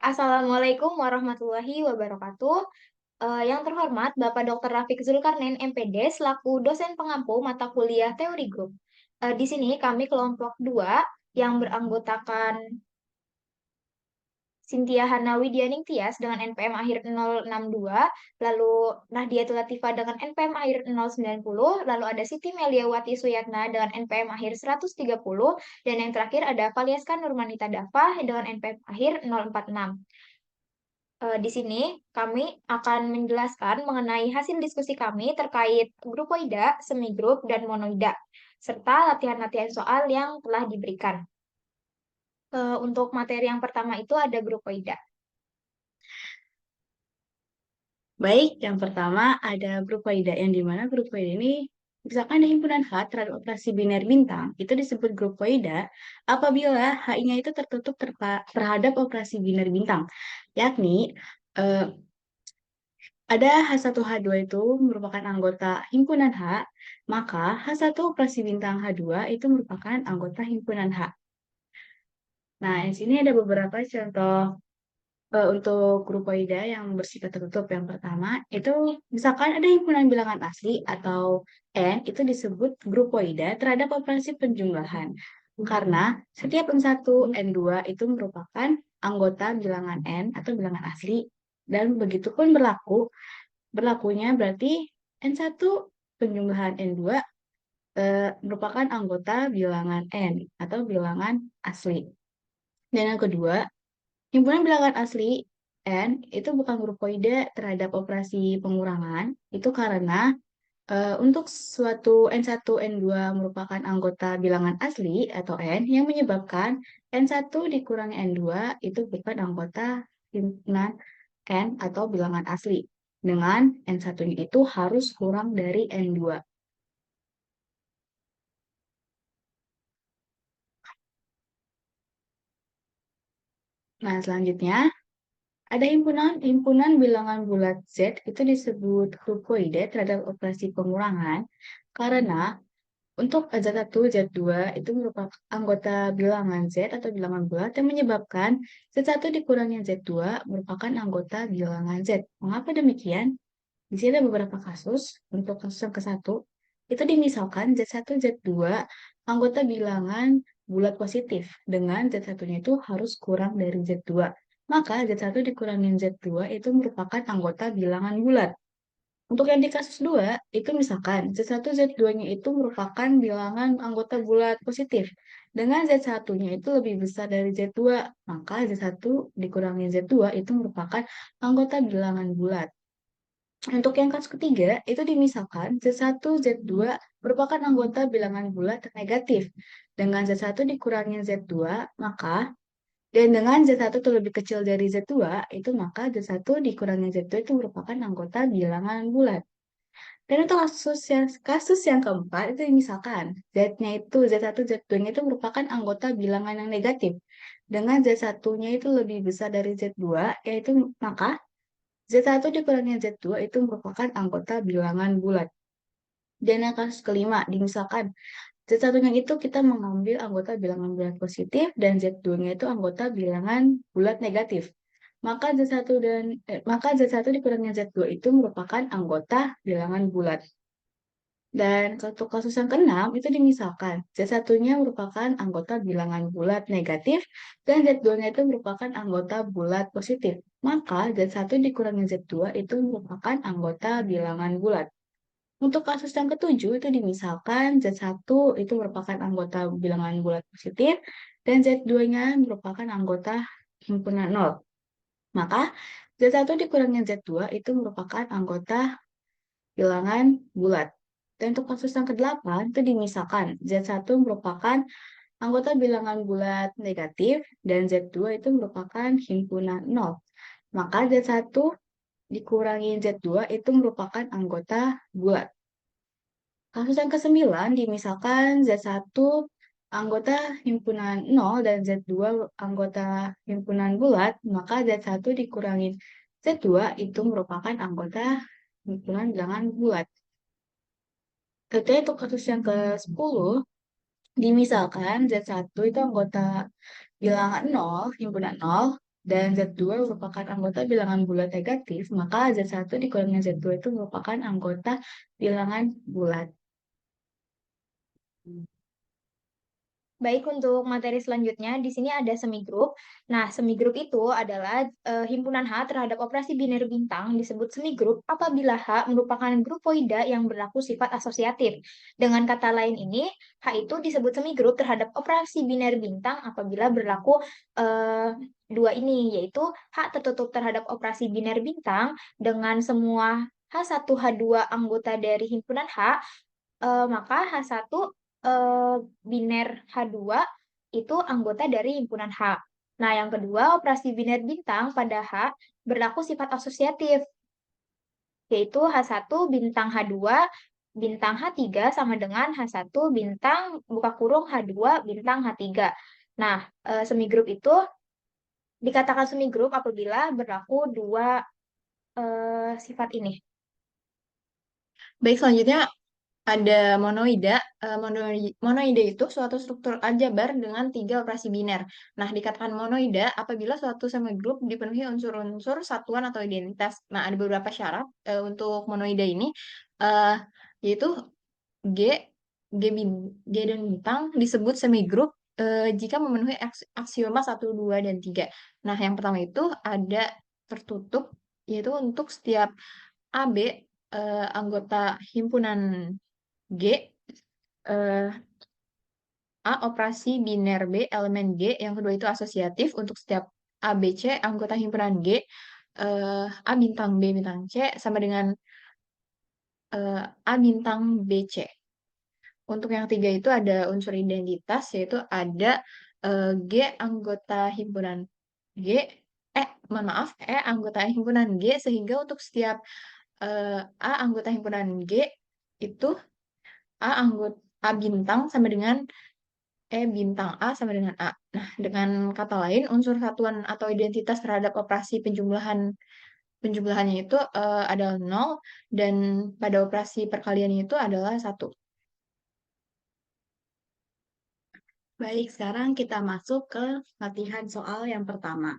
Assalamualaikum warahmatullahi wabarakatuh. Yang terhormat Bapak Dr. Rafiq Zulkarnain MPD selaku dosen pengampu mata kuliah teori grup. Di sini kami kelompok 2 yang beranggotakan Cynthia Hana Widianing Tias dengan NPM akhir 062, lalu Nahdiatul Latifah dengan NPM akhir 090, lalu ada Siti Meliawati Suyatna dengan NPM akhir 130, dan yang terakhir ada Valieska Nurmanita Dafa dengan NPM akhir 046. Di sini kami akan menjelaskan mengenai hasil diskusi kami terkait grupoida, semigrup, dan monoida, serta latihan-latihan soal yang telah diberikan. Untuk materi yang pertama itu ada grupoida. Baik, yang pertama ada grupoida, yang dimana grupoida ini misalkan ada himpunan H terhadap operasi biner bintang, itu disebut grupoida apabila H-nya itu tertutup terhadap operasi biner bintang, yakni eh, ada H1H2 itu merupakan anggota himpunan H, maka H1 operasi bintang H2 itu merupakan anggota himpunan H. Nah, di sini ada beberapa contoh untuk grupoida yang bersifat tertutup. Yang pertama, itu misalkan ada himpunan bilangan asli atau N, itu disebut grupoida terhadap operasi penjumlahan. Karena setiap N1, N2 itu merupakan anggota bilangan N atau bilangan asli. Dan begitu pun berlakunya berarti N1 penjumlahan N2 merupakan anggota bilangan N atau bilangan asli. Dan yang kedua, himpunan bilangan asli N itu bukan grupoida terhadap operasi pengurangan, itu karena untuk suatu N1, N2 merupakan anggota bilangan asli atau N yang menyebabkan N1 dikurangi N2 itu bukan anggota himpunan N atau bilangan asli. Dengan N1-nya itu harus kurang dari N2. Nah, selanjutnya ada himpunan bilangan bulat Z itu disebut grupoide terhadap operasi pengurangan karena untuk Z1, Z2 itu merupakan anggota bilangan Z atau bilangan bulat yang menyebabkan Z1 dikurangi Z2 merupakan anggota bilangan Z. Mengapa demikian? Di sini ada beberapa kasus. Untuk kasus yang ke-1, itu dimisalkan Z1, Z2 anggota bilangan bulat positif dengan Z1-nya itu harus kurang dari Z2. Maka Z1 dikurangi Z2 itu merupakan anggota bilangan bulat. Untuk yang di kasus 2, itu misalkan Z1, Z2-nya itu merupakan bilangan anggota bulat positif. Dengan Z1-nya itu lebih besar dari Z2, maka Z1 dikurangi Z2 itu merupakan anggota bilangan bulat. Untuk yang kasus ketiga, itu dimisalkan Z1, Z2 merupakan anggota bilangan bulat negatif. Dengan Z1 dikurangi Z2, maka dan dengan Z1 itu lebih kecil dari Z2, itu maka Z1 dikurangi Z2 itu merupakan anggota bilangan bulat. Dan untuk kasus yang keempat, itu misalkan Z-nya itu, Z1, Z2-nya itu merupakan anggota bilangan yang negatif. Dengan Z1-nya itu lebih besar dari Z2, yaitu maka Z1 dikurangi Z2 itu merupakan anggota bilangan bulat. Dan yang kasus kelima, misalkan Z1-nya itu kita mengambil anggota bilangan bulat positif dan Z2-nya itu anggota bilangan bulat negatif. Maka Z1 dikurangi Z2 itu merupakan anggota bilangan bulat. Dan untuk kasus yang keenam itu dimisalkan Z1-nya merupakan anggota bilangan bulat negatif dan Z2-nya itu merupakan anggota bulat positif. Maka Z1 dikurangi Z2 itu merupakan anggota bilangan bulat. Untuk kasus yang ketujuh itu dimisalkan Z1 itu merupakan anggota bilangan bulat positif dan Z2-nya merupakan anggota himpunan nol. Maka Z1 dikurangi Z2 itu merupakan anggota bilangan bulat. Dan untuk kasus yang ke-8 itu dimisalkan Z1 merupakan anggota bilangan bulat negatif dan Z2 itu merupakan himpunan nol. Maka Z1 dikurangi Z2 itu merupakan anggota bulat. Kasus yang ke-9, dimisalkan Z1 anggota himpunan nol dan Z2 anggota himpunan bulat, maka Z1 dikurangi Z2 itu merupakan anggota himpunan bilangan bulat. Ketika untuk kasus yang ke-10, dimisalkan Z1 itu anggota bilangan nol, himpunan nol, dan Z2 merupakan anggota bilangan bulat negatif, maka Z1 dikurangin Z2 itu merupakan anggota bilangan bulat. Baik, untuk materi selanjutnya, di sini ada semigrup. Nah, semigrup itu adalah himpunan H terhadap operasi biner bintang disebut semigrup apabila H merupakan grupoida yang berlaku sifat asosiatif. Dengan kata lain ini, H itu disebut semigrup terhadap operasi biner bintang apabila berlaku dua ini, yaitu H tertutup terhadap operasi biner bintang dengan semua H1, H2 anggota dari himpunan H, maka H1 biner H2 itu anggota dari himpunan H. Nah, yang kedua, operasi biner bintang pada H berlaku sifat asosiatif, yaitu H1 bintang H2 bintang H3 sama dengan H1 bintang buka kurung H2 bintang H3. Nah, semigrup itu dikatakan semigrup apabila berlaku dua sifat ini. Baik, selanjutnya ada monoida. Monoida itu suatu struktur aljabar dengan 3 operasi biner. Nah, dikatakan monoida apabila suatu semigrup dipenuhi unsur-unsur satuan atau identitas. Nah, ada beberapa syarat untuk monoida ini, eh, yaitu G, G dan bintang disebut semigrup jika memenuhi aksioma 1, 2, dan 3. Nah, yang pertama itu ada tertutup, yaitu untuk setiap AB anggota himpunan G, eh, A operasi biner B elemen G, yang kedua itu asosiatif untuk setiap A, B, C anggota himpunan G, A bintang B bintang C sama dengan A bintang B, C. Untuk yang tiga itu ada unsur identitas, yaitu ada G anggota himpunan G, mohon maaf, anggota himpunan G, sehingga untuk setiap A anggota himpunan G itu A bintang sama dengan bintang A sama dengan A. Nah, dengan kata lain, unsur satuan atau identitas terhadap operasi penjumlahannya itu adalah 0 dan pada operasi perkaliannya itu adalah 1. Baik, sekarang kita masuk ke latihan soal yang pertama.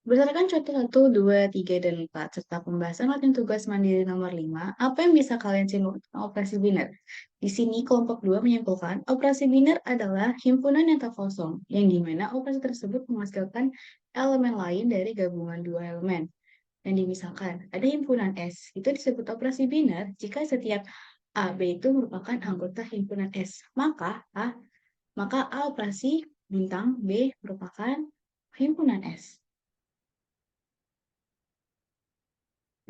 Berdasarkan contoh 1, 2, 3, dan 4, serta pembahasan latihan tugas mandiri nomor 5, apa yang bisa kalian simpulkan tentang operasi biner? Di sini kelompok 2 menyimpulkan operasi biner adalah himpunan yang tak kosong, yang dimana operasi tersebut menghasilkan elemen lain dari gabungan dua elemen. Dan misalkan ada himpunan S, itu disebut operasi biner jika setiap A, B itu merupakan anggota himpunan S. Maka A operasi bintang B merupakan himpunan S.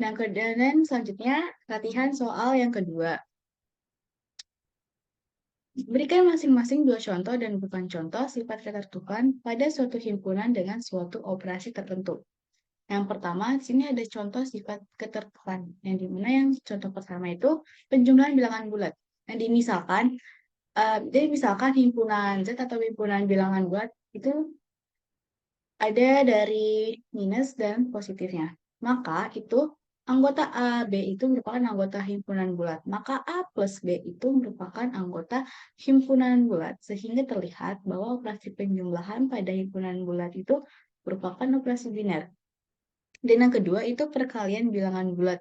Nah, dan selanjutnya latihan soal yang kedua. Berikan masing-masing 2 contoh dan bukan contoh sifat ketertutupan pada suatu himpunan dengan suatu operasi tertentu. Yang pertama, di sini ada contoh sifat ketertutupan. Yang dimana yang contoh pertama itu penjumlahan bilangan bulat. Nah, misalkan himpunan Z atau himpunan bilangan bulat itu ada dari minus dan positifnya. Maka itu anggota A, B itu merupakan anggota himpunan bulat. Maka A plus B itu merupakan anggota himpunan bulat. Sehingga terlihat bahwa operasi penjumlahan pada himpunan bulat itu merupakan operasi biner. Dan yang kedua itu perkalian bilangan bulat.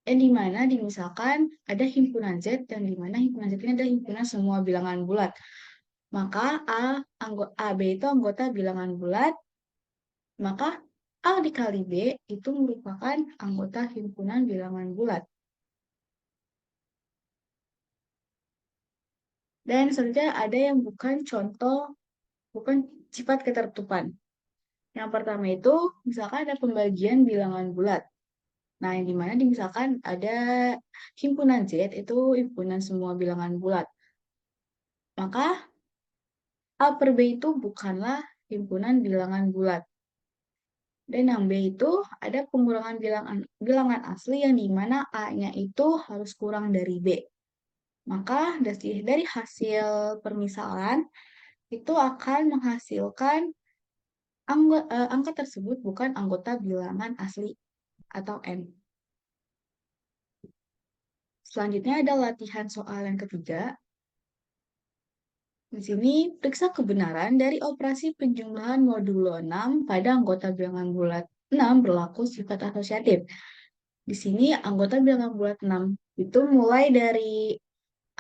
Yang dimana misalkan ada himpunan Z dan dimana himpunan Z ini adalah himpunan semua bilangan bulat. Maka AB itu anggota bilangan bulat, maka A dikali B itu merupakan anggota himpunan bilangan bulat. Dan selanjutnya ada yang bukan sifat ketertutupan. Yang pertama itu, misalkan ada pembagian bilangan bulat. Nah, yang dimana misalkan ada himpunan Z, itu himpunan semua bilangan bulat. Maka A per B itu bukanlah himpunan bilangan bulat. Dan yang B itu ada pengurangan bilangan asli yang dimana A-nya itu harus kurang dari B. Maka dari hasil permisalan itu akan menghasilkan angka tersebut bukan anggota bilangan asli atau N. Selanjutnya ada latihan soal yang ketiga. Di sini, periksa kebenaran dari operasi penjumlahan modulo 6 pada anggota bilangan bulat 6 berlaku sifat asosiatif. Di sini, anggota bilangan bulat 6 itu mulai dari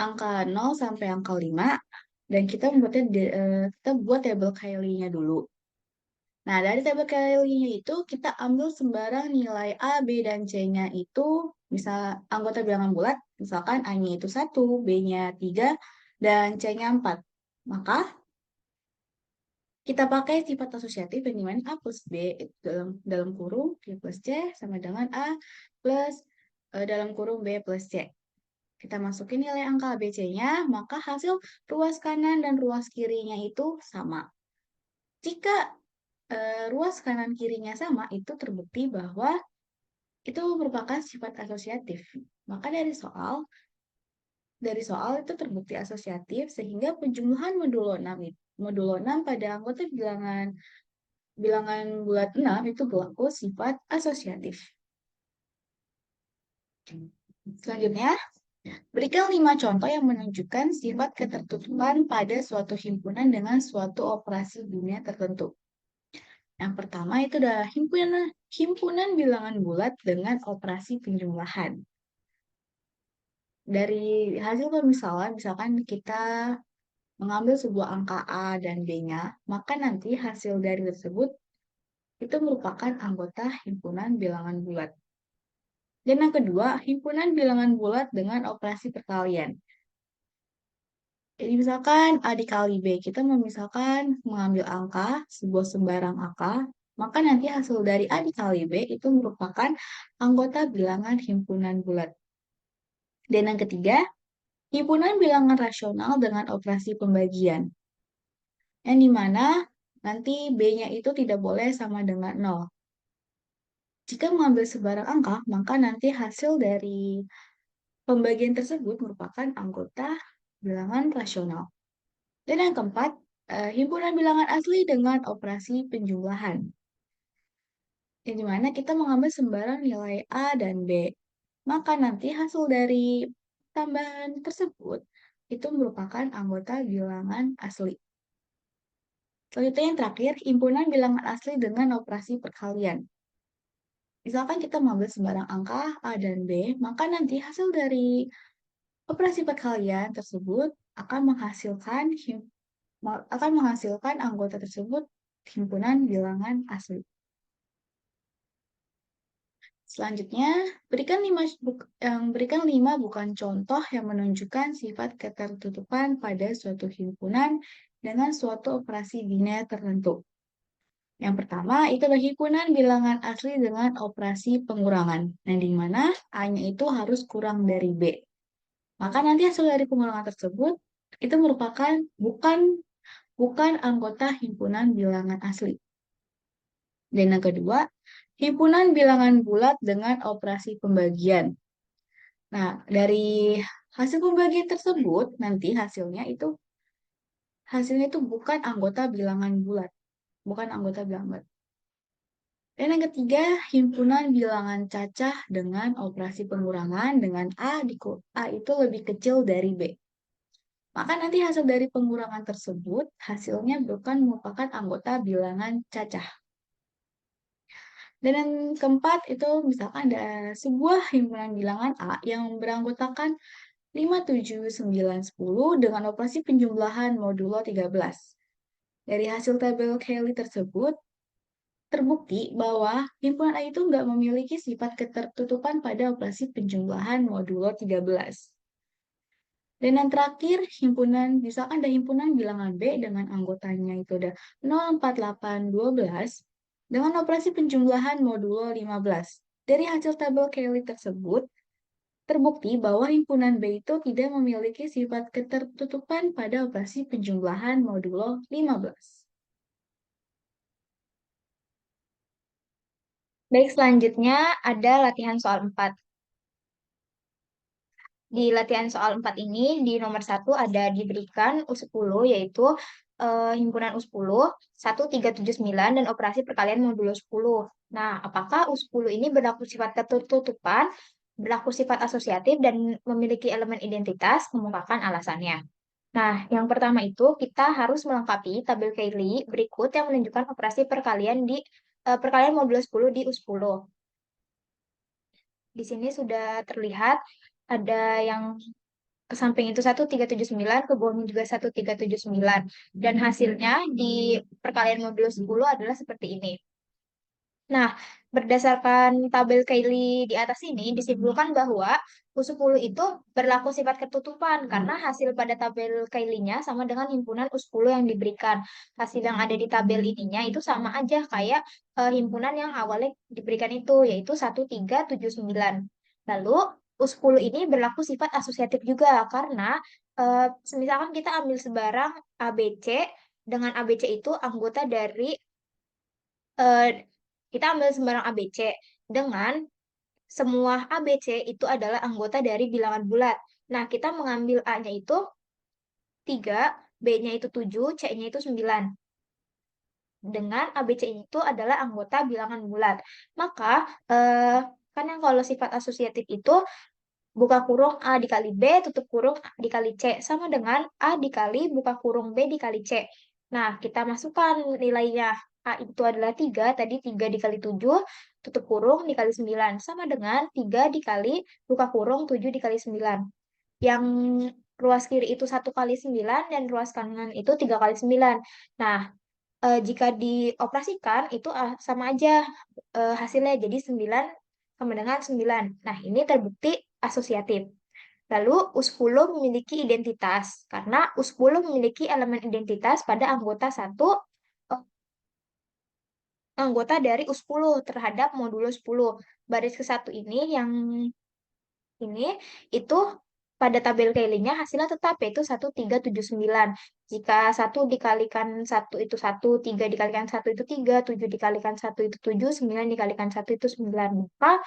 angka 0 sampai angka 5, dan kita kita buat tabel Cayley-nya dulu. Nah, dari tabel Cayley-nya itu, kita ambil sembarang nilai A, B, dan C-nya itu, misal anggota bilangan bulat, misalkan A-nya itu 1, B-nya 3, dan C-nya 4. Maka, kita pakai sifat asosiatif yang dimana A plus B itu dalam kurung B plus C sama dengan A plus dalam kurung B plus C. Kita masukin nilai angka ABC-nya, maka hasil ruas kanan dan ruas kirinya itu sama. Jika ruas kanan kirinya sama, itu terbukti bahwa itu merupakan sifat asosiatif. Maka dari soal itu terbukti asosiatif, sehingga penjumlahan modulo 6 pada anggota bilangan bulat 6 itu berlaku sifat asosiatif. Selanjutnya, berikan 5 contoh yang menunjukkan sifat ketertutupan pada suatu himpunan dengan suatu operasi biner tertentu. Yang pertama itu adalah himpunan bilangan bulat dengan operasi penjumlahan. Dari hasil pemisalan, misalkan kita mengambil sebuah angka A dan B-nya, maka nanti hasil dari tersebut itu merupakan anggota himpunan bilangan bulat. Dan yang kedua, himpunan bilangan bulat dengan operasi perkalian. Jadi misalkan A dikali B, kita mengambil angka, sebuah sembarang angka, maka nanti hasil dari A dikali B itu merupakan anggota bilangan himpunan bulat. Dan yang ketiga, himpunan bilangan rasional dengan operasi pembagian. Yang dimana nanti B-nya itu tidak boleh sama dengan 0. Jika mengambil sebarang angka, maka nanti hasil dari pembagian tersebut merupakan anggota bilangan rasional. Dan yang keempat, himpunan bilangan asli dengan operasi penjumlahan. Yang dimana kita mengambil sembarang nilai A dan B. Maka nanti hasil dari tambahan tersebut itu merupakan anggota bilangan asli. Selanjutnya yang terakhir, himpunan bilangan asli dengan operasi perkalian. Misalkan kita mengambil sembarang angka A dan B, maka nanti hasil dari operasi perkalian tersebut akan menghasilkan anggota tersebut himpunan bilangan asli. Selanjutnya, berikan 5 bukan contoh yang menunjukkan sifat ketertutupan pada suatu himpunan dengan suatu operasi biner tertentu. Yang pertama, itu adalah himpunan bilangan asli dengan operasi pengurangan, yang dimana A-nya itu harus kurang dari B. Maka nanti hasil dari pengurangan tersebut itu merupakan bukan anggota himpunan bilangan asli. Dan yang kedua, himpunan bilangan bulat dengan operasi pembagian. Nah, dari hasil pembagian tersebut, nanti hasilnya itu bukan anggota bilangan bulat. Bukan anggota bilangan bulat. Dan yang ketiga, himpunan bilangan cacah dengan operasi pengurangan dengan A itu lebih kecil dari B. Maka nanti hasil dari pengurangan tersebut, hasilnya bukan merupakan anggota bilangan cacah. Dan yang keempat itu misalkan ada sebuah himpunan bilangan A yang beranggotakan 5, 7, 9, 10 dengan operasi penjumlahan modulo 13. Dari hasil tabel Cayley tersebut, terbukti bahwa himpunan A itu nggak memiliki sifat ketertutupan pada operasi penjumlahan modulo 13. Dan yang terakhir, misalkan ada himpunan bilangan B dengan anggotanya itu ada 0, 4, 8, 12 dengan operasi penjumlahan modulo 15. Dari hasil tabel Cayley tersebut, terbukti bahwa himpunan B itu tidak memiliki sifat ketertutupan pada operasi penjumlahan modulo 15. Baik, selanjutnya ada latihan soal 4. Di latihan soal 4 ini, di nomor 1 ada diberikan U10, yaitu himpunan U10, 1379, dan operasi perkalian modulo 10. Nah, apakah U10 ini berlaku sifat ketertutupan, berlaku sifat asosiatif, dan memiliki elemen identitas? Kemukakan alasannya. Nah, yang pertama itu kita harus melengkapi tabel Cayley berikut yang menunjukkan operasi perkalian modulo 10 di U10. Di sini sudah terlihat ada yang ke samping itu 1379, ke bawahnya juga 1379. Dan hasilnya di perkalian modulo 10 adalah seperti ini. Nah, berdasarkan tabel Cayley di atas ini disimpulkan bahwa U10 itu berlaku sifat ketutupan karena hasil pada tabel Cayley-nya sama dengan himpunan U10 yang diberikan. Hasil yang ada di tabel ininya itu sama aja kayak himpunan yang awalnya diberikan itu, yaitu 1379. Lalu U10 ini berlaku sifat asosiatif juga karena misalkan kita ambil sebarang ABC, dengan ABC itu anggota dari eh, kita ambil sembarang ABC dengan semua ABC itu adalah anggota dari bilangan bulat. Nah, kita mengambil A-nya itu 3, B-nya itu 7, C-nya itu 9. Dengan ABC itu adalah anggota bilangan bulat. Maka, kan yang kalau sifat asosiatif itu buka kurung A dikali B, tutup kurung A dikali C, sama dengan A dikali buka kurung B dikali C. Nah, kita masukkan nilainya. A itu adalah 3, tadi 3 dikali 7, tutup kurung dikali 9, sama dengan 3 dikali buka kurung 7 dikali 9. Yang ruas kiri itu 1 kali 9, dan ruas kanan itu 3 kali 9. Nah, jika dioperasikan itu sama aja hasilnya, jadi 9 sama dengan 9. Nah, ini terbukti asosiatif. Lalu U10 memiliki identitas karena U10 memiliki elemen identitas pada anggota dari U10 terhadap modulo 10. Baris ke-1 ini yang ini itu pada tabel Cayley-nya hasilnya tetap yaitu 1379. Jika 1 dikalikan 1 itu 1, 3 dikalikan 1 itu 3, 7 dikalikan 1 itu 7, 9 dikalikan 1 itu 9. Maka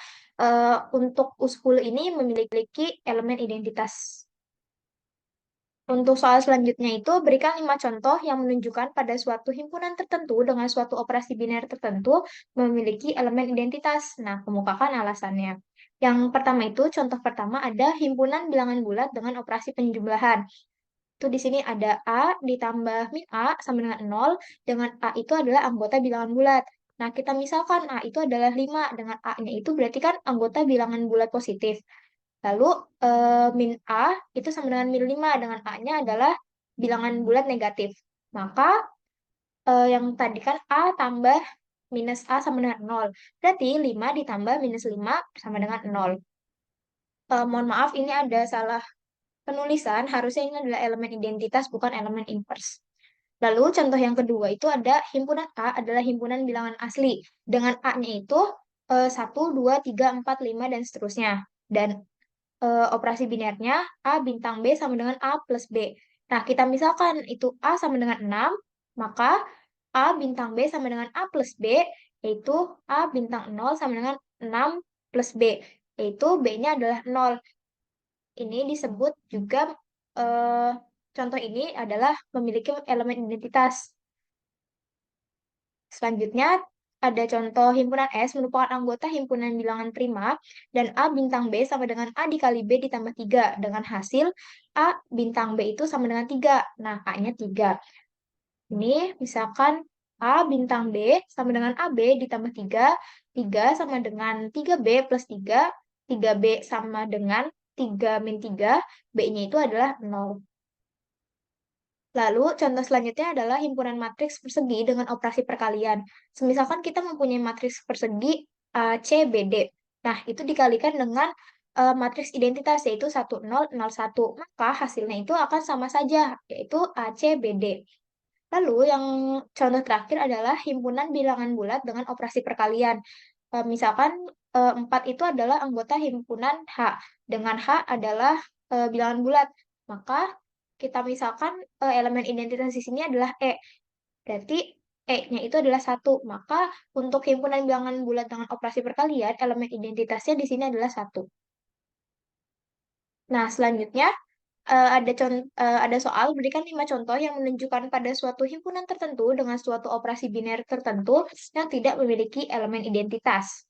untuk U10 ini memiliki elemen identitas. Untuk soal selanjutnya itu, berikan 5 contoh yang menunjukkan pada suatu himpunan tertentu dengan suatu operasi biner tertentu memiliki elemen identitas. Nah, kemukakan alasannya. Yang pertama itu, contoh pertama ada himpunan bilangan bulat dengan operasi penjumlahan. Itu di sini ada A ditambah min A sama dengan 0, dengan A itu adalah anggota bilangan bulat. Nah, kita misalkan A itu adalah 5, dengan A-nya itu berarti kan anggota bilangan bulat positif. Lalu min A itu sama dengan min 5, dengan A-nya adalah bilangan bulat negatif. Maka yang tadi kan A tambah minus A sama dengan 0. Berarti 5 ditambah minus 5 sama dengan 0. Mohon maaf, ini ada salah penulisan. Harusnya ini adalah elemen identitas, bukan elemen inverse. Lalu contoh yang kedua itu ada himpunan A adalah himpunan bilangan asli. Dengan A-nya itu 1, 2, 3, 4, 5, dan seterusnya. Dan operasi binernya A bintang B sama dengan A plus B. Nah, kita misalkan itu A sama dengan 6, maka A bintang B sama dengan A plus B, yaitu A bintang 0 sama dengan 6 plus B, yaitu B-nya adalah 0. Ini disebut juga, contoh ini adalah memiliki elemen identitas. Selanjutnya, ada contoh himpunan S merupakan anggota himpunan bilangan prima dan A bintang B sama dengan A dikali B ditambah 3 dengan hasil A bintang B itu sama dengan 3. Nah, A-nya 3. Ini misalkan A bintang B sama dengan AB ditambah 3, 3 sama dengan 3B plus 3, 3B sama dengan 3 min 3, B-nya itu adalah 0. Lalu, contoh selanjutnya adalah himpunan matriks persegi dengan operasi perkalian. Semisalkan kita mempunyai matriks persegi ACBD. Nah, itu dikalikan dengan matriks identitas, yaitu 1, 0, 0, 1. Maka hasilnya itu akan sama saja, yaitu ACBD. Lalu, yang contoh terakhir adalah himpunan bilangan bulat dengan operasi perkalian. Misalkan 4 itu adalah anggota himpunan H, dengan H adalah bilangan bulat. Maka kita misalkan elemen identitas di sini adalah E. Berarti E-nya itu adalah 1. Maka untuk himpunan bilangan bulat dengan operasi perkalian, elemen identitasnya di sini adalah 1. Nah, selanjutnya ada soal berikan 5 contoh yang menunjukkan pada suatu himpunan tertentu dengan suatu operasi biner tertentu yang tidak memiliki elemen identitas.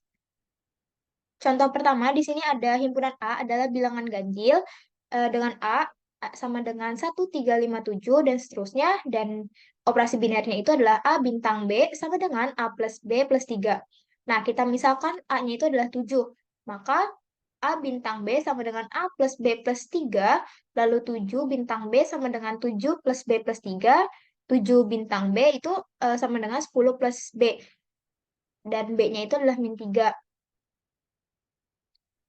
Contoh pertama di sini ada himpunan A adalah bilangan ganjil dengan A sama dengan 1357 dan seterusnya, dan operasi binernya itu adalah A bintang B sama dengan A plus B plus 3. Nah, kita misalkan A-nya itu adalah 7, maka A bintang B sama dengan A plus B plus 3, lalu 7 bintang B sama dengan 7 plus B plus 3, 7 bintang B itu sama dengan 10 plus B, dan B-nya itu adalah min 3.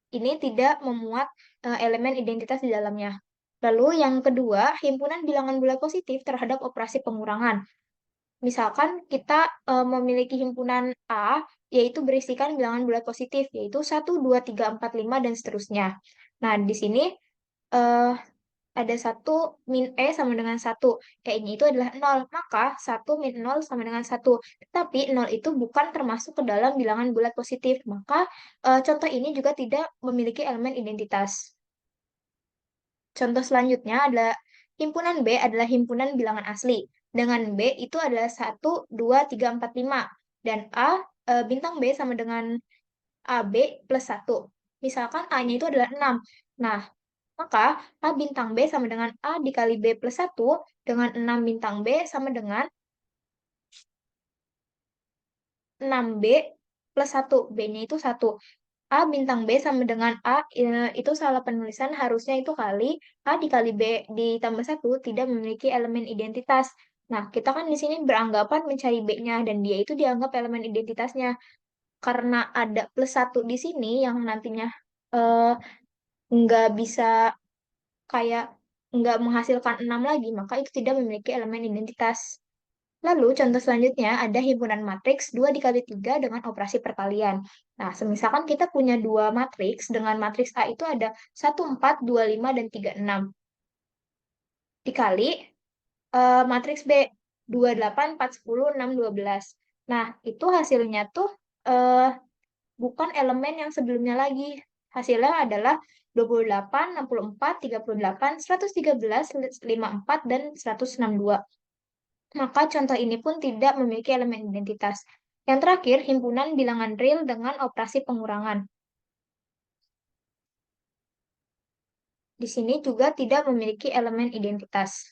Ini tidak memuat elemen identitas di dalamnya. Lalu yang kedua, himpunan bilangan bulat positif terhadap operasi pengurangan. Misalkan kita memiliki himpunan A, yaitu berisikan bilangan bulat positif, yaitu 1, 2, 3, 4, 5, dan seterusnya. Nah, di sini eh, ada 1 min E sama dengan 1. E-nya itu adalah 0, maka 1 min 0 sama dengan 1. Tetapi 0 itu bukan termasuk ke dalam bilangan bulat positif, maka contoh ini juga tidak memiliki elemen identitas. Contoh selanjutnya adalah himpunan B adalah himpunan bilangan asli. Dengan B itu adalah 1, 2, 3, 4, 5. Dan A, bintang B sama dengan AB plus 1. Misalkan A-nya itu adalah 6. Nah, maka A bintang B sama dengan A dikali B plus 1 dengan 6 bintang B sama dengan 6B plus 1. B-nya itu 1. A bintang B sama dengan A, itu salah penulisan, harusnya itu kali A dikali B ditambah 1 tidak memiliki elemen identitas. Nah, kita kan di sini beranggapan mencari B-nya, dan dia itu dianggap elemen identitasnya. Karena ada plus 1 di sini yang nantinya eh, nggak bisa kayak nggak menghasilkan 6 lagi, maka itu tidak memiliki elemen identitas. Lalu contoh selanjutnya ada himpunan matriks 2 dikali 3 dengan operasi perkalian. Nah, semisalkan kita punya dua matriks, dengan matriks A itu ada 1, 4, 2, 5, dan 3, 6. Dikali matriks B 2, 8, 4, 10, 6, 12. Nah, itu hasilnya tuh eh, bukan elemen yang sebelumnya lagi. Hasilnya adalah 28, 64, 38, 113, 54, dan 162. Maka contoh ini pun tidak memiliki elemen identitas. Yang terakhir, himpunan bilangan real dengan operasi pengurangan. Di sini juga tidak memiliki elemen identitas.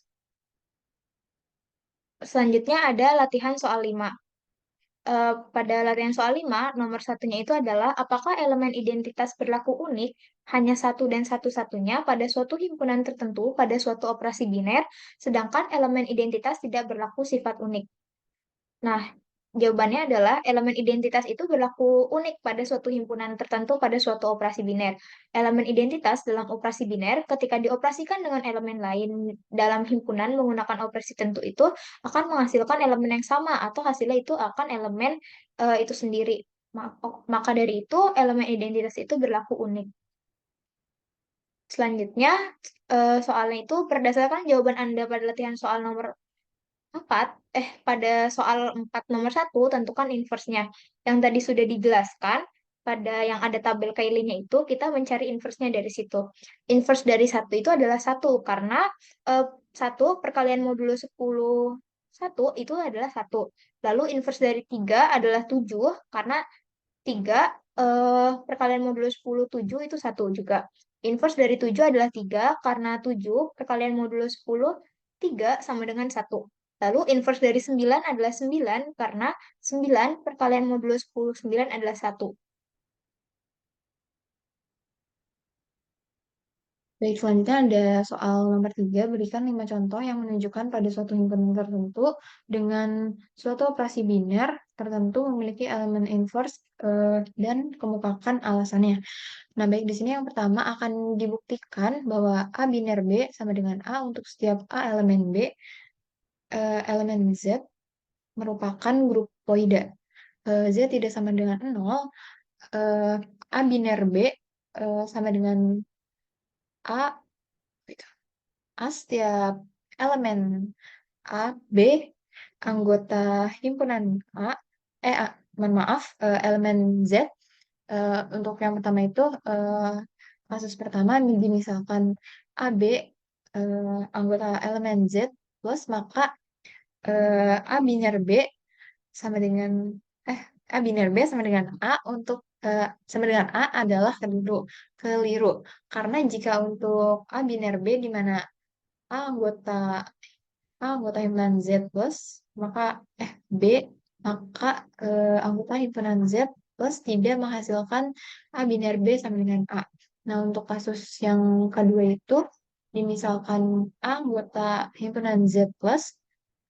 Selanjutnya ada latihan soal 5. Pada latihan soal 5, nomor satunya itu adalah apakah elemen identitas berlaku unik hanya satu dan satu-satunya pada suatu himpunan tertentu pada suatu operasi biner, sedangkan elemen identitas tidak berlaku sifat unik. Nah, jawabannya adalah elemen identitas itu berlaku unik pada suatu himpunan tertentu pada suatu operasi biner. Elemen identitas dalam operasi biner ketika dioperasikan dengan elemen lain dalam himpunan menggunakan operasi tentu itu akan menghasilkan elemen yang sama atau hasilnya itu akan elemen itu sendiri. Maka dari itu elemen identitas itu berlaku unik. Selanjutnya, soalnya itu berdasarkan jawaban Anda pada latihan soal nomor 4, pada soal 4 nomor 1, tentukan inverse-nya. Yang tadi sudah dijelaskan, pada yang ada tabel Cayley-nya itu, kita mencari inverse-nya dari situ. Inverse dari 1 itu adalah 1, karena 1 perkalian modulo 10, 1 itu adalah 1. Lalu inverse dari 3 adalah 7, karena 3 perkalian modulo 10, 7 itu 1 juga. Inverse dari 7 adalah 3, karena 7 perkalian modulo 10, 3 sama dengan 1. Lalu inverse dari 9 adalah 9, karena 9 perkalian modulo 10, 9 adalah 1. Baik, selanjutnya ada soal nomor 3, berikan 5 contoh yang menunjukkan pada suatu himpunan tertentu dengan suatu operasi biner tertentu memiliki elemen inverse dan kemukakan alasannya. Nah, baik di sini yang pertama akan dibuktikan bahwa A biner B sama dengan A untuk setiap A elemen B, elemen Z merupakan grupoida. Z tidak sama dengan 0, A biner B sama dengan A, A setiap elemen A, B, anggota himpunan A, mohon maaf, elemen Z. Untuk yang pertama itu, kasus pertama misalkan AB anggota elemen Z plus, maka A biner B sama dengan A biner B sama dengan A untuk sama dengan A adalah keliru. Karena jika untuk A biner B di mana anggota himpunan Z plus, maka B, maka anggota himpunan Z plus tidak menghasilkan A biner B sama dengan A. Nah, untuk kasus yang kedua itu, dimisalkan A anggota himpunan Z plus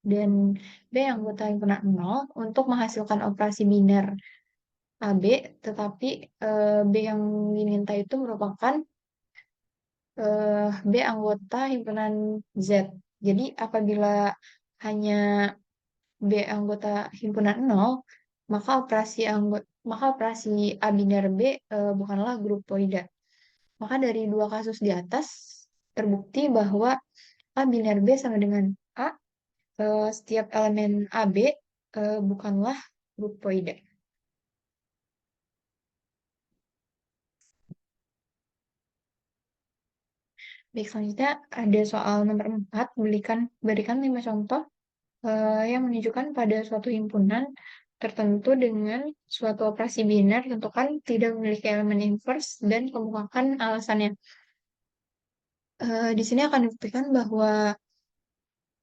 dan B anggota himpunan 0 untuk menghasilkan operasi biner AB, tetapi B yang diminta itu merupakan B anggota himpunan Z. Jadi apabila hanya B anggota himpunan 0, maka operasi A biner B bukanlah grupoida. Maka dari dua kasus di atas terbukti bahwa A biner B sama dengan A, setiap elemen AB bukanlah grupoida. Baik, selanjutnya ada soal nomor 4, berikan 5 contoh yang menunjukkan pada suatu himpunan tertentu dengan suatu operasi biner tentukan tidak memiliki elemen inverse dan kemukakan alasannya. Di sini akan dibuktikan bahwa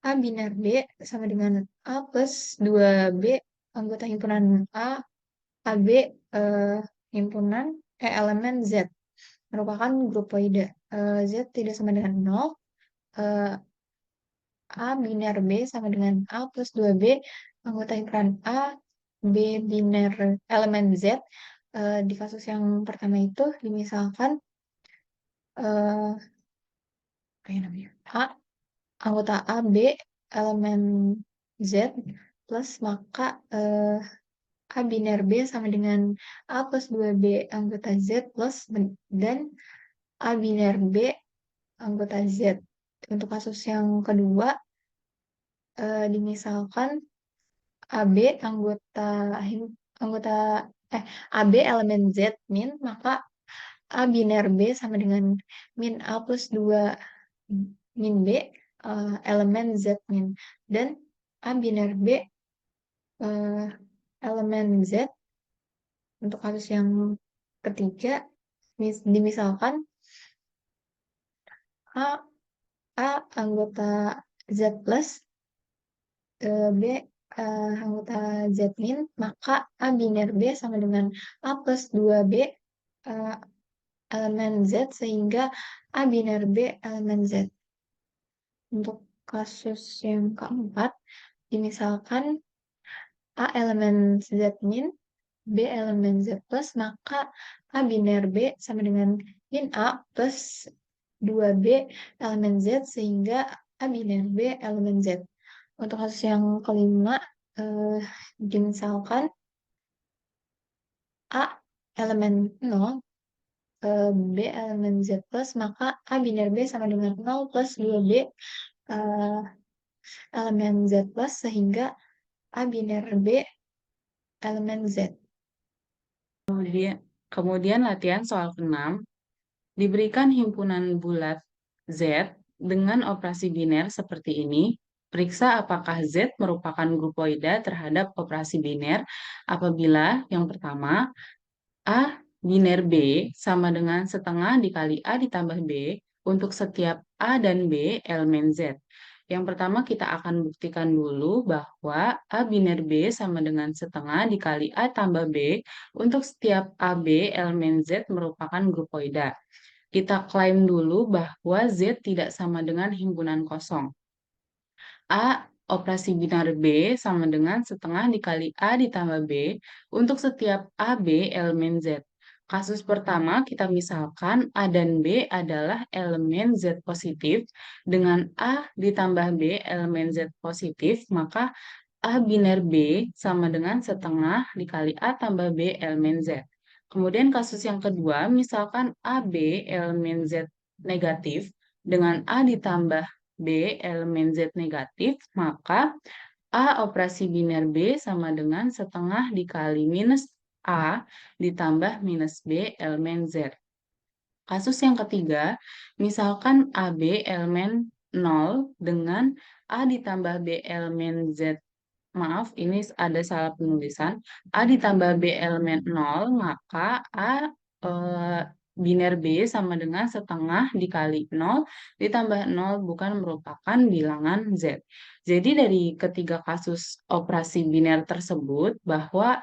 A biner B sama dengan A plus 2B anggota himpunan A, AB himpunan elemen Z merupakan grupoida. Z tidak sama dengan 0, A biner B sama dengan A plus 2B anggota himpunan A, B biner elemen Z. Di kasus yang pertama itu dimisalkan apa ya namanya? Anggota A, B elemen Z plus maka A biner B sama dengan A plus 2B anggota Z plus dan A biner B anggota Z. Untuk kasus yang kedua, dimisalkan AB anggota AB elemen Z min, maka A biner B sama dengan min A plus 2 min B elemen Z min. Dan A biner B elemen Z. Untuk kasus yang ketiga, dimisalkan A anggota Z plus B anggota Z min, maka A biner B sama dengan A plus 2B elemen Z sehingga A biner B elemen Z. Untuk kasus yang keempat, dimisalkan A elemen Z min, B elemen Z plus, maka A biner B sama dengan min A plus 2B elemen Z sehingga A biner B elemen Z. Untuk kasus yang kelima, dimisalkan A elemen 0, B elemen Z plus, maka A biner B sama dengan 0 plus 2B elemen Z plus sehingga A biner B elemen Z. Kemudian latihan soal ke-6, diberikan himpunan bulat Z dengan operasi biner seperti ini. Periksa apakah Z merupakan grupoida terhadap operasi biner apabila yang pertama A biner B sama dengan setengah dikali A ditambah B untuk setiap A dan B elemen Z. Yang pertama kita akan buktikan dulu bahwa A biner B sama dengan setengah dikali A tambah B untuk setiap AB elemen Z merupakan grupoida. Kita klaim dulu bahwa Z tidak sama dengan himpunan kosong. A operasi biner B sama dengan setengah dikali A ditambah B untuk setiap AB elemen Z. Kasus pertama kita misalkan A dan B adalah elemen Z positif dengan A ditambah B elemen Z positif, maka A biner B sama dengan setengah dikali A tambah B elemen Z. Kemudian kasus yang kedua, misalkan AB elemen Z negatif dengan A ditambah B elemen Z negatif, maka A operasi biner B sama dengan setengah dikali minus A ditambah minus B elemen Z. Kasus yang ketiga, misalkan AB elemen 0 dengan A ditambah B elemen Z. Maaf, ini ada salah penulisan. A ditambah B elemen 0, maka A biner B sama dengan setengah dikali 0 ditambah 0 bukan merupakan bilangan Z. Jadi dari ketiga kasus operasi biner tersebut bahwa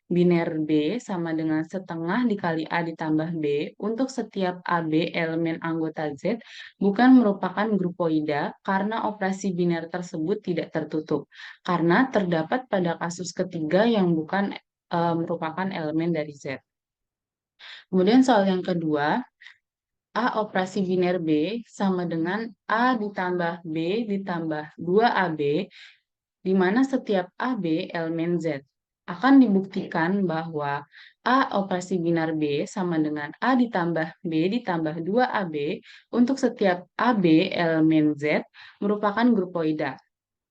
biner B sama dengan setengah dikali A ditambah B untuk setiap AB elemen anggota Z bukan merupakan grupoida karena operasi biner tersebut tidak tertutup. Karena terdapat pada kasus ketiga yang bukan merupakan elemen dari Z. Kemudian soal yang kedua, A operasi biner B sama dengan A ditambah B ditambah 2AB, di mana setiap AB elemen Z. Akan dibuktikan bahwa A operasi biner B sama dengan A ditambah B ditambah 2AB untuk setiap AB elemen Z merupakan grupoida.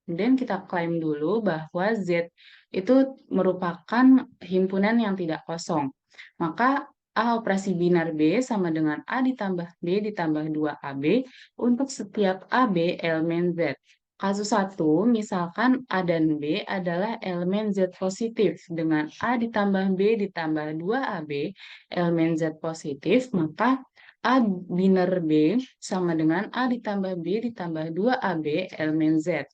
Kemudian kita klaim dulu bahwa Z itu merupakan himpunan yang tidak kosong. Maka A operasi binar B sama dengan A ditambah B ditambah 2AB untuk setiap AB elemen Z. Kasus 1, misalkan A dan B adalah elemen Z positif dengan A ditambah B ditambah 2AB elemen Z positif, maka A binar B sama dengan A ditambah B ditambah 2AB elemen Z.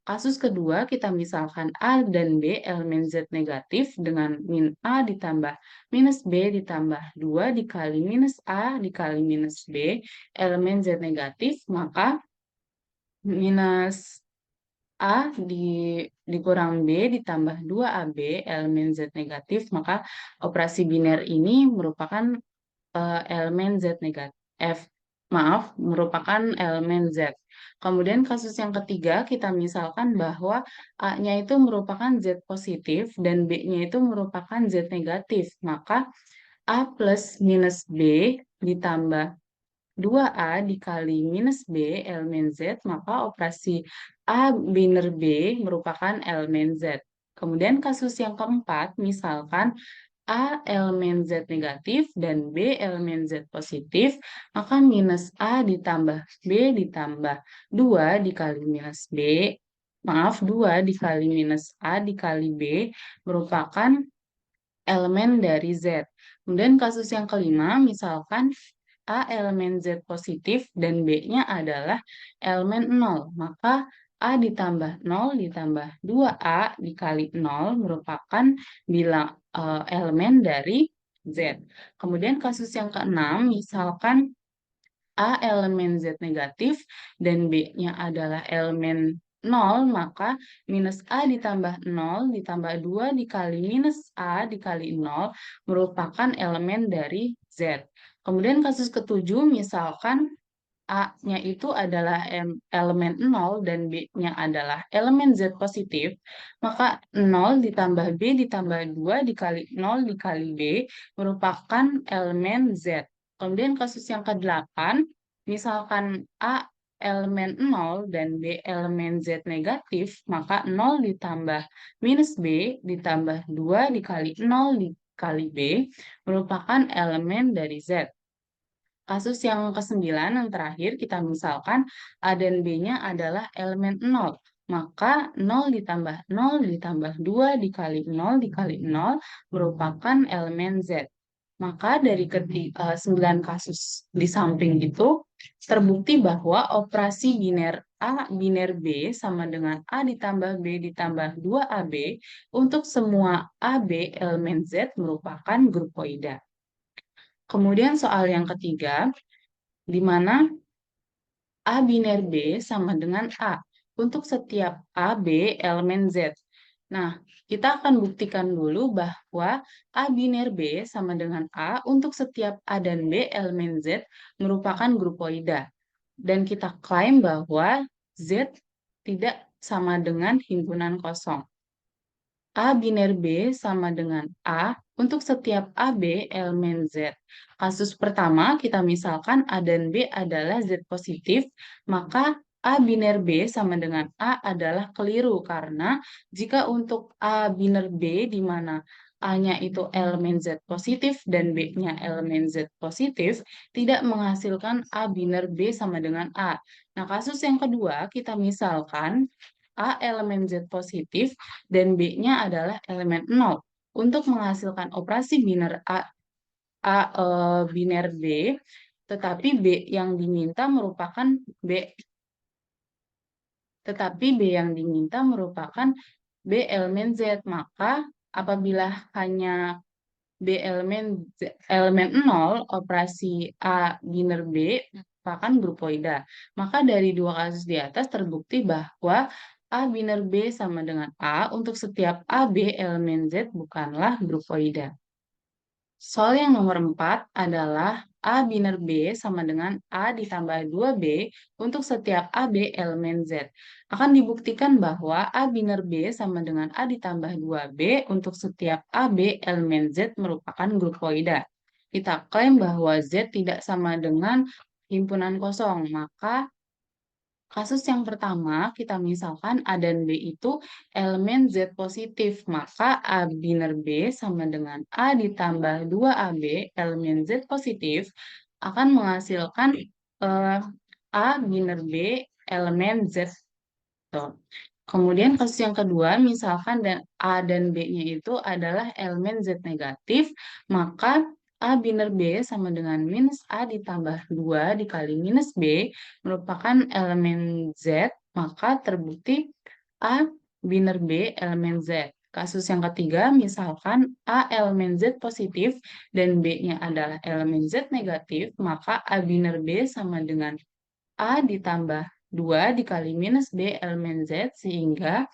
Kasus kedua, kita misalkan A dan B elemen Z negatif dengan min A ditambah minus B ditambah 2 dikali minus A dikali minus B elemen Z negatif, maka minus A dikurang B ditambah 2AB elemen Z negatif, maka operasi biner ini merupakan elemen Z negatif. Merupakan elemen Z. Kemudian kasus yang ketiga, kita misalkan bahwa A-nya itu merupakan Z positif dan B-nya itu merupakan Z negatif. Maka A plus minus B ditambah 2A dikali minus B elemen Z, maka operasi A binar B merupakan elemen Z. Kemudian kasus yang keempat, misalkan A elemen Z negatif dan B elemen Z positif, maka minus A ditambah B ditambah 2 dikali minus B, 2 dikali minus A dikali B merupakan elemen dari Z. Kemudian kasus yang kelima, misalkan A elemen Z positif dan B-nya adalah elemen 0, maka A ditambah 0 ditambah 2A dikali 0 merupakan elemen dari Z. Kemudian kasus yang keenam, misalkan A elemen Z negatif dan B-nya adalah elemen 0, maka minus A ditambah 0 ditambah 2 dikali minus A dikali 0 merupakan elemen dari Z. Kemudian kasus ketujuh, misalkan A-nya itu adalah elemen 0 dan B-nya adalah elemen Z positif, maka 0 ditambah B ditambah 2 dikali 0 dikali B merupakan elemen Z. Kemudian kasus yang ke-8, misalkan A elemen 0 dan B elemen Z negatif, maka 0 ditambah minus B ditambah 2 dikali 0 dikali B merupakan elemen dari Z. Kasus yang ke-9 yang terakhir, kita misalkan A dan B-nya adalah elemen 0. Maka 0 ditambah 0 ditambah 2 dikali 0 dikali 0 merupakan elemen Z. Maka dari 9 kasus di samping itu, terbukti bahwa operasi biner A biner B sama dengan A ditambah B ditambah 2AB untuk semua AB elemen Z merupakan grupoida. Kemudian soal yang ketiga, di mana A biner B sama dengan A untuk setiap AB elemen Z. Nah, kita akan buktikan dulu bahwa A biner B sama dengan A untuk setiap A dan B elemen Z merupakan grupoida. Dan kita klaim bahwa Z tidak sama dengan himpunan kosong. A biner B sama dengan A untuk setiap AB elemen Z. Kasus pertama, kita misalkan A dan B adalah Z positif, maka A biner B sama dengan A adalah keliru karena jika untuk A biner B di mana A-nya itu elemen Z positif dan B-nya elemen Z positif, tidak menghasilkan A biner B sama dengan A. Nah, kasus yang kedua, kita misalkan A elemen Z positif dan B-nya adalah elemen 0. Untuk menghasilkan operasi biner A A biner B, tetapi B yang diminta merupakan B B elemen Z. Maka apabila hanya B elemen 0, operasi A biner B merupakan grupoida. Maka dari dua kasus di atas terbukti bahwa A biner B sama dengan A untuk setiap AB elemen Z bukanlah grupoida. Soal yang nomor 4 adalah A biner B sama dengan A ditambah 2B untuk setiap AB elemen Z. Akan dibuktikan bahwa A biner B sama dengan A ditambah 2B untuk setiap AB elemen Z merupakan grupoida. Kita klaim bahwa Z tidak sama dengan himpunan kosong, maka kasus yang pertama, kita misalkan A dan B itu elemen Z positif, maka A biner B sama dengan A ditambah 2AB elemen Z positif akan menghasilkan A biner B elemen Z. Tuh. Kemudian kasus yang kedua, misalkan A dan B-nya itu adalah elemen Z negatif, maka A biner B sama dengan minus A ditambah 2 dikali minus B merupakan elemen Z, maka terbukti A biner B elemen Z. Kasus yang ketiga, misalkan A elemen Z positif dan B-nya adalah elemen Z negatif, maka A biner B sama dengan A ditambah 2 dikali minus B elemen Z sehingga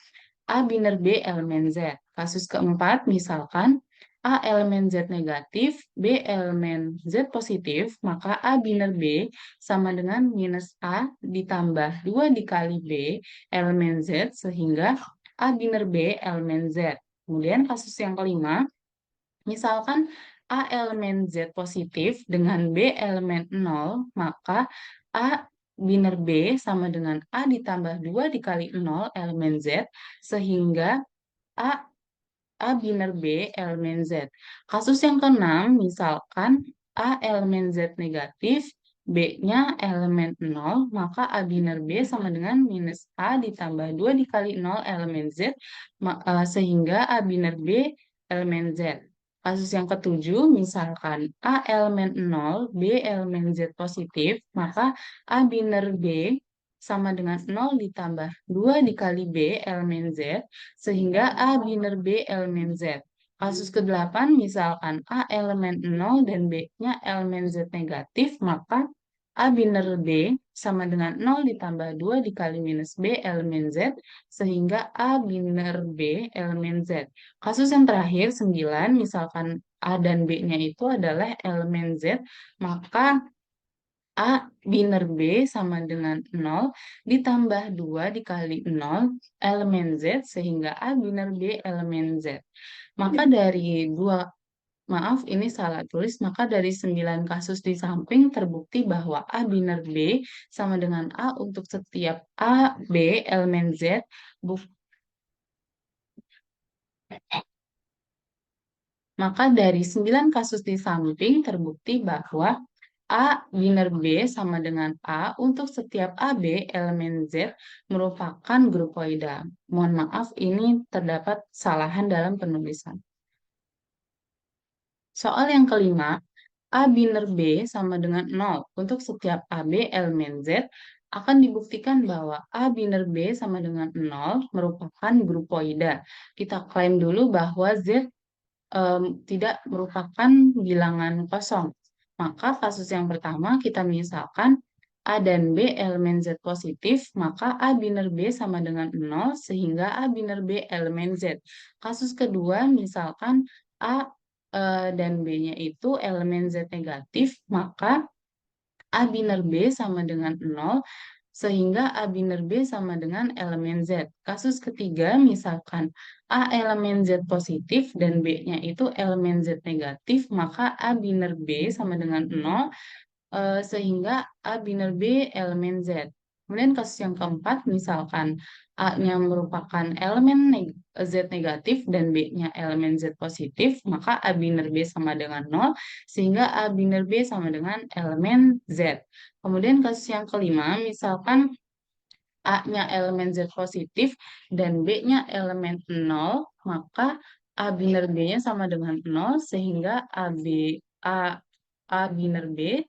A biner B elemen Z. Kasus keempat, misalkan A elemen Z negatif, B elemen Z positif, maka A biner B sama dengan minus A ditambah 2 dikali B elemen Z sehingga A biner B elemen Z. Kemudian kasus yang kelima, misalkan A elemen Z positif dengan B elemen 0, maka A biner B sama dengan A ditambah 2 dikali 0 elemen Z, sehingga A biner B elemen Z. Kasus yang keenam, misalkan A elemen Z negatif, B-nya elemen 0, maka A biner B sama dengan minus A ditambah 2 dikali 0 elemen Z, sehingga A biner B elemen Z. Kasus yang ketujuh, misalkan A elemen 0, B elemen Z positif, maka A biner B sama dengan 0 ditambah 2 dikali B elemen Z, sehingga A biner B elemen Z. Kasus ke-8, misalkan A elemen 0 dan B-nya elemen Z negatif, maka A biner B sama dengan 0 ditambah 2 dikali minus B elemen Z, sehingga A biner B elemen Z. Kasus yang terakhir, 9, misalkan A dan B-nya itu adalah elemen Z, maka A biner B sama dengan 0 ditambah 2 dikali 0 elemen Z sehingga A biner B elemen Z. Maka dari maaf ini salah tulis, maka dari 9 kasus di samping terbukti bahwa A biner B sama dengan A untuk setiap A, B elemen Z. Maka dari 9 kasus di samping terbukti bahwa A biner B sama dengan A untuk setiap AB elemen Z merupakan grupoida. Mohon maaf, ini terdapat kesalahan dalam penulisan. Soal yang kelima, A biner B sama dengan 0 untuk setiap AB elemen Z akan dibuktikan bahwa A biner B sama dengan 0 merupakan grupoida. Kita klaim dulu bahwa Z tidak merupakan bilangan kosong. Maka kasus yang pertama kita misalkan A dan B elemen Z positif, maka A biner B sama dengan 0 sehingga A biner B elemen Z. Kasus kedua misalkan A dan B-nya itu elemen Z negatif, maka A biner B sama dengan 0 sehingga A biner B sama dengan elemen Z. Kasus ketiga, misalkan A elemen Z positif dan B-nya itu elemen Z negatif, maka A biner B sama dengan 0, sehingga A biner B elemen Z. Kemudian kasus yang keempat, misalkan A-nya merupakan elemen Z negatif dan B-nya elemen Z positif, maka A biner B sama dengan 0, sehingga A biner B sama dengan elemen Z. Kemudian kasus yang kelima, misalkan A-nya elemen Z positif dan B-nya elemen 0, maka A biner B-nya sama dengan 0, sehingga A biner B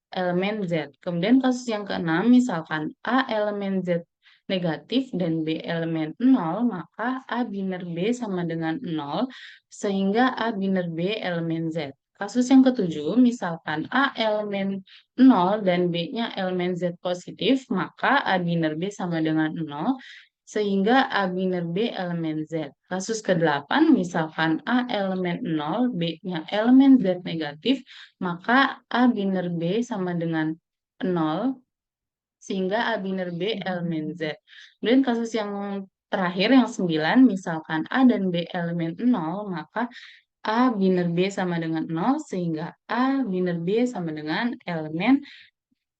elemen Z. Kemudian kasus yang keenam, misalkan A elemen Z negatif dan B elemen 0, maka A biner B sama dengan 0, sehingga A biner B elemen Z. Kasus yang ketujuh, misalkan A elemen 0 dan B-nya elemen Z positif, maka A biner B sama dengan 0, sehingga A biner B elemen Z. Kasus ke-8, misalkan A elemen 0, B-nya elemen Z negatif, maka A biner B sama dengan 0, sehingga A biner B elemen Z. Kemudian kasus yang terakhir, yang 9, misalkan A dan B elemen 0, maka A biner B sama dengan 0, sehingga A biner B sama dengan elemen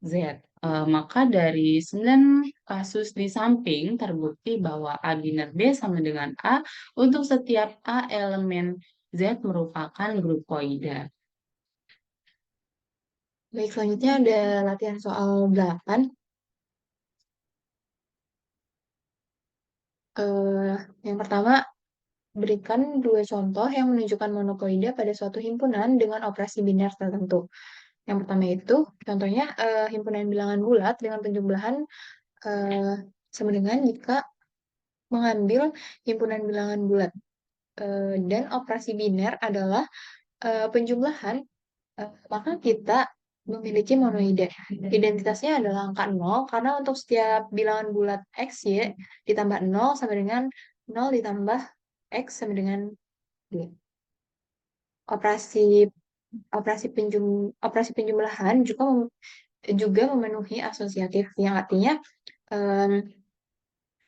Z. Maka dari 9 kasus di samping terbukti bahwa A biner B sama dengan A untuk setiap A elemen Z merupakan grupoida. Baik, selanjutnya ada latihan soal 8. Yang pertama, berikan dua contoh yang menunjukkan monopoida pada suatu himpunan dengan operasi biner tertentu. Yang pertama itu, contohnya himpunan bilangan bulat dengan penjumlahan sama dengan jika mengambil himpunan bilangan bulat. Dan operasi biner adalah penjumlahan, maka kita memiliki monoida. Identitasnya adalah angka 0, karena untuk setiap bilangan bulat X, Y ditambah 0 sama dengan 0 ditambah X sama dengan 2. Operasi penjumlahan juga memenuhi asosiatif, yang artinya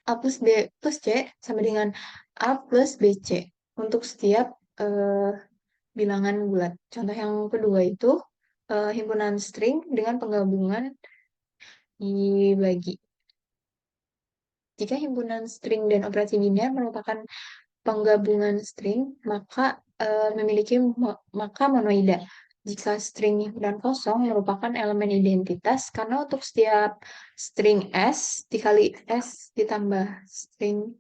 A plus B plus C sama dengan A plus BC untuk setiap bilangan bulat. Contoh yang kedua itu himpunan string dengan penggabungan dibagi. Jika himpunan string dan operasi biner merupakan penggabungan string, maka memiliki maka monoida. Jika string dan kosong merupakan elemen identitas, karena untuk setiap string S dikali S ditambah string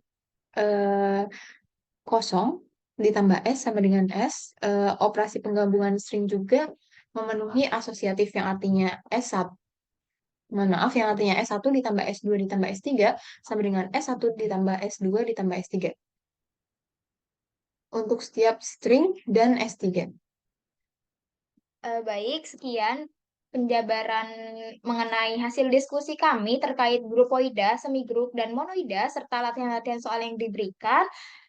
kosong ditambah S sama dengan S, operasi penggabungan string juga memenuhi asosiatif, yang artinya S1. Mohon maaf, yang artinya S1 ditambah S2 ditambah S3 sama dengan S1 ditambah S2 ditambah S3. Untuk setiap string dan S3. Baik, sekian penjabaran mengenai hasil diskusi kami terkait grupoida, semigrup, dan monoida, serta latihan-latihan soal yang diberikan.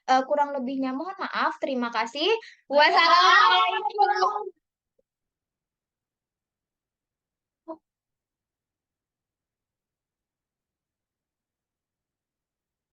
Kurang lebihnya mohon maaf. Terima kasih. Wassalamualaikum.